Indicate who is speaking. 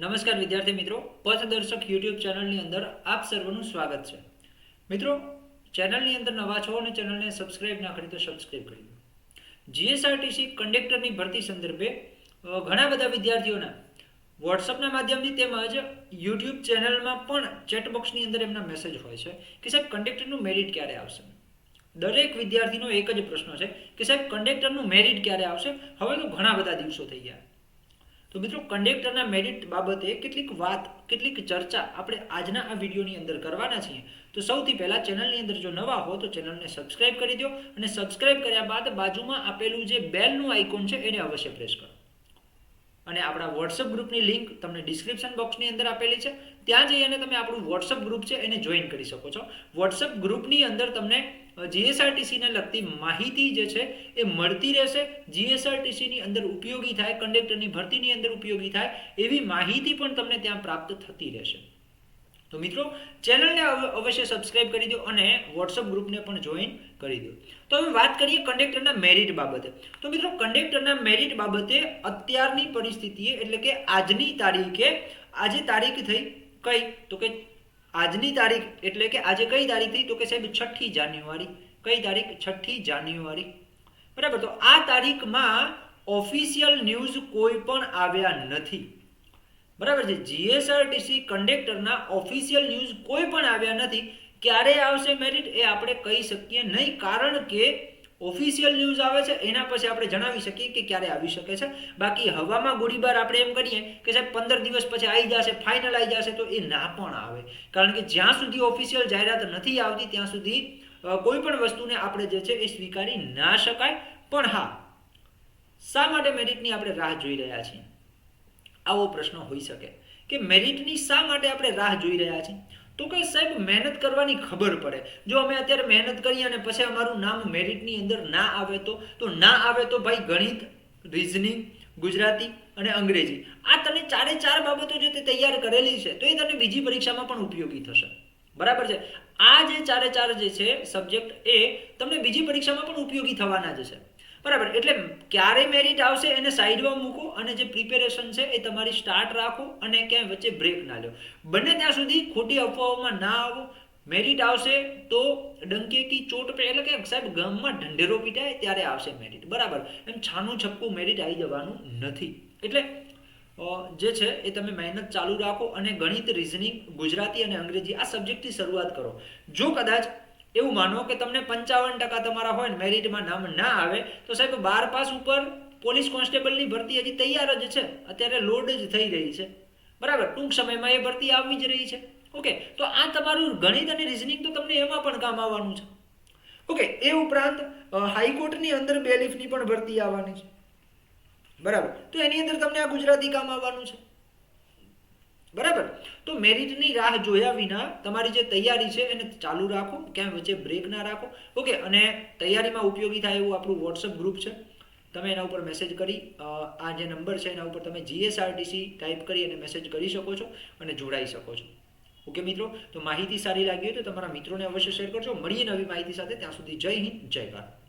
Speaker 1: નમસ્કાર વિદ્યાર્થી મિત્રો, પથદર્શક યુટ્યુબ ચેનલની અંદર આપ સર્વનું સ્વાગત છે. મિત્રો, ચેનલની અંદર નવા છો અને ચેનલને સબસ્ક્રાઇબ ના કરી તો સબસ્ક્રાઇબ કરી દો. જીએસઆરટીસી કંડક્ટરની ભરતી સંદર્ભે ઘણા બધા વિદ્યાર્થીઓના વોટ્સઅપના માધ્યમથી તેમજ યુટ્યુબ ચેનલમાં પણ ચેટબોક્સની અંદર એમના મેસેજ હોય છે કે સાહેબ કંડક્ટરનું મેરિટ ક્યારે આવશે. દરેક વિદ્યાર્થીનો એક જ પ્રશ્ન છે કે સાહેબ કંડક્ટરનું મેરિટ ક્યારે આવશે. હવે તો ઘણા બધા દિવસો થઈ ગયા. તો મિત્રો, કંડક્ટરના મેરિટ બાબતે કેટલીક ચર્ચા આપણે આજના આ વિડીયોની અંદર કરવાના છીએ. તો સૌથી પહેલાં ચેનલની અંદર જો નવા હો તો ચેનલને સબસ્ક્રાઇબ કરી દો અને સબસ્ક્રાઇબ કર્યા બાદ બાજુમાં આપેલું જે બેલનું આઇકોન છે એને અવશ્ય પ્રેસ કરો. અને આપણા વોટ્સઅપ ગ્રુપની લિંક તમને ડિસ્ક્રિપ્શન બોક્સની અંદર આપેલી છે. ત્યાં જઈ અને તમે આપણું વોટ્સઅપ ગ્રુપ છે એને જોઈન કરી શકો છો. વોટ્સઅપ ગ્રુપની અંદર તમને જીએસઆરટીસીને લગતી માહિતી જે છે એ મળતી રહેશે. જીએસઆરટીસીની અંદર ઉપયોગી થાય, કંડક્ટરની ભરતીની અંદર ઉપયોગી થાય એવી માહિતી પણ તમને ત્યાં પ્રાપ્ત થતી રહેશે. તો મિત્રો, ચેનલને અવશ્ય સબસ્ક્રાઇબ કરી દો અને વોટ્સઅપ ગ્રુપને પણ જોઈન કરી દો. તો હવે વાત કરીએ કંડક્ટરના મેરિટ બાબતે. તો મિત્રો, કંડક્ટરના મેરિટ બાબતે અત્યારની પરિસ્થિતિએ એટલે કે આજની તારીખે, આજે તારીખ થઈ કઈ તો કે આજની તારીખ એટલે કે આજે કઈ તારીખ થઈ તો કે સાહેબ 6ઠી જાન્યુઆરી. કઈ તારીખ? 6ઠી જાન્યુઆરી. બરાબર. તો આ તારીખમાં ઓફિશિયલ ન્યૂઝ કોઈ પણ આવ્યા નથી. બરાબર છે. જીએસઆરટીસી કંડક્ટરના ઓફિશિયલ ન્યૂઝ કોઈ પણ આવ્યા નથી. ક્યારે આવશે મેરિટ એ આપણે કહી શકીએ નહીં, કારણ કે ઓફિશિયલ ન્યૂઝ આવે છે એના પછી આપણે જણાવી શકીએ કે ક્યારે આવી શકે છે. બાકી હવામાં ગોળીબાર આપણે એમ કરીએ કે સાહેબ 15 દિવસ પછી આવી જશે, ફાઇનલ આવી જશે, તો એ ના પણ આવે. કારણ કે જ્યાં સુધી ઓફિશિયલ જાહેરાત નથી આવતી ત્યાં સુધી કોઈ પણ વસ્તુને આપણે જે છે એ સ્વીકારી ના શકાય. પણ હા, શા માટે મેરિટની આપણે રાહ જોઈ રહ્યા છીએ? આવો પ્રશ્ન હોઈ શકે કે મેરિટની શા માટે આપણે રાહ જોઈ રહ્યા છીએ. તો કે સાહેબ, મહેનત કરવાની ખબર પડે. જો અમે અત્યારે મહેનત કરીએ અને પછી અમારું નામ મેરિટની અંદર ના આવે તો ના આવે તો ભાઈ ગણિત, રિઝનિંગ, ગુજરાતી અને અંગ્રેજી, આ તમે ચાર બાબતો જે તે તૈયાર કરેલી છે તો એ તમને બીજી પરીક્ષામાં પણ ઉપયોગી થશે. બરાબર છે. આ જે ચાર જે છે સબ્જેક્ટ એ તમને બીજી પરીક્ષામાં પણ ઉપયોગી થવાના જ છે. બરાબર. એટલે ક્યારે મેરિટ આવશે એને સાઈડમાં મૂકો અને જે પ્રિપેરેશન છે એ તમારી સ્ટાર્ટ રાખો અને ક્યાંય વચ્ચે બ્રેક ના લો. બને ત્યાં સુધી ખોટી અફવાઓમાં ના આવો. મેરિટ આવશે તો ડંકે કી ચોટ પે, એટલે કે સાહેબ ગામમાં ઢંઢેરો પીટાય ત્યારે આવશે મેરિટ. બરાબર. એમ છાનું છપ્પું મેરિટ આવી જવાનું નથી. એટલે જે છે એ તમે મહેનત ચાલુ રાખો અને ગણિત, રિઝનિંગ, ગુજરાતી અને અંગ્રેજી આ સબ્જેક્ટથી શરૂઆત કરો. જો કદાચ એવું માનો કે તમને 55% તમારા હોય ને મેરિટમાં નામ ના આવે તો સાહેબ 12 પાસ ઉપર પોલીસ કોન્સ્ટેબલની ભરતી હજી તૈયાર જ છે. અત્યારે લોડ જ થઈ રહી છે. બરાબર. ટૂંક સમયમાં એ ભરતી આવી જ રહી છે. ઓકે. તો આ તમારું ગણિત અને રિઝનિંગ તો તમને એમાં પણ કામ આવવાનું છે. ઓકે. એ ઉપરાંત હાઈકોર્ટની અંદર બેલીફની પણ ભરતી આવવાની છે. બરાબર. તો એની અંદર તમને આ ગુજરાતી કામ આવવાનું છે. બરાબર. તો મેરિટની રાહ જોયા વિના તમારી જે તૈયારી છે એને ચાલુ રાખો, ક્યાંય વચ્ચે બ્રેક ના રાખો. ઓકે. અને તૈયારીમાં ઉપયોગી થાય એવું આપણું વોટ્સઅપ ગ્રુપ છે. તમે એના ઉપર મેસેજ કરી, આ જે નંબર છે એના ઉપર તમે જીએસઆરટીસી ટાઈપ કરી અને મેસેજ કરી શકો છો અને જોડાઈ શકો છો. ઓકે મિત્રો. તો માહિતી સારી લાગી હોય તો તમારા મિત્રોને અવશ્ય શેર કરજો. મળીએ નવી માહિતી સાથે. ત્યાં સુધી જય હિન્દ, જય ભારત.